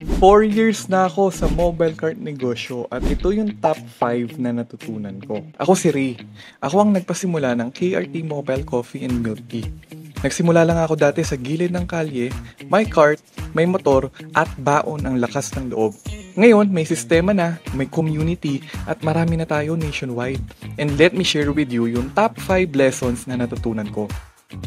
4 years na ako sa mobile cart negosyo at ito yung top 5 na natutunan ko. Ako si Ray. Ako ang nagpasimula ng KRT Mobile Coffee and Milk Tea. Nagsimula lang ako dati sa gilid ng kalye, may cart, may motor, at baon ang lakas ng loob. Ngayon, may sistema na, may community, at marami na tayo nationwide. And let me share with you yung top 5 lessons na natutunan ko.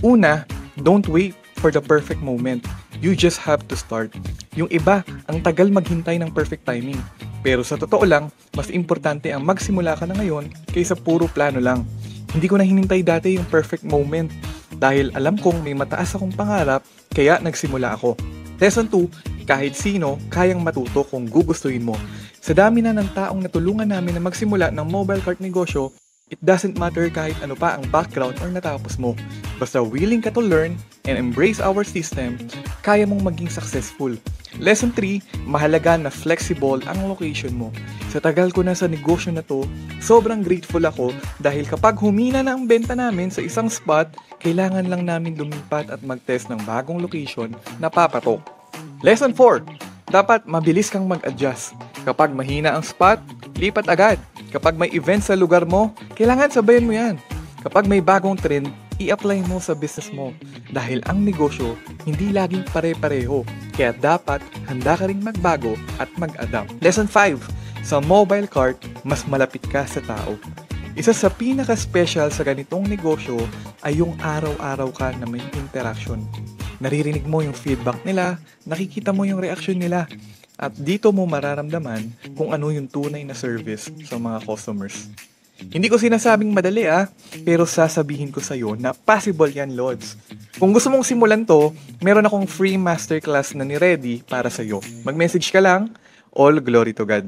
Una, don't wait for the perfect moment. You just have to start. Yung iba, ang tagal maghintay ng perfect timing. Pero sa totoo lang, mas importante ang magsimula ka na ngayon kaysa puro plano lang. Hindi ko na hinintay dati yung perfect moment dahil alam kong may mataas akong pangarap kaya nagsimula ako. Lesson 2, kahit sino, kayang matuto kung gugustuhin mo. Sa dami na ng taong natulungan namin na magsimula ng mobile cart negosyo, it doesn't matter kahit ano pa ang background or natapos mo. Basta willing ka to learn and embrace our system, kaya mong maging successful. Lesson 3, mahalaga na flexible ang location mo. Sa tagal ko na sa negosyo na to, sobrang grateful ako dahil kapag humina na ang benta namin sa isang spot, kailangan lang namin lumipat at mag-test ng bagong location na papatok. Lesson 4, dapat mabilis kang mag-adjust. Kapag mahina ang spot, lipat agad. Kapag may event sa lugar mo, kailangan sabayan mo yan. Kapag may bagong trend, i-apply mo sa business mo. Dahil ang negosyo, hindi laging pare-pareho. Kaya dapat handa ka ring magbago at mag-adapt. Lesson 5, sa mobile cart, mas malapit ka sa tao. Isa sa pinaka-special sa ganitong negosyo ay yung araw-araw ka na may interaction. Naririnig mo yung feedback nila, nakikita mo yung reaction nila. At dito mo mararamdaman kung ano yung tunay na service sa mga customers. Hindi ko sinasabing madali pero sasabihin ko sa'yo na possible yan, Lods. Kung gusto mong simulan to, meron akong free masterclass na ni-ready para sa'yo. Mag-message ka lang, all glory to God.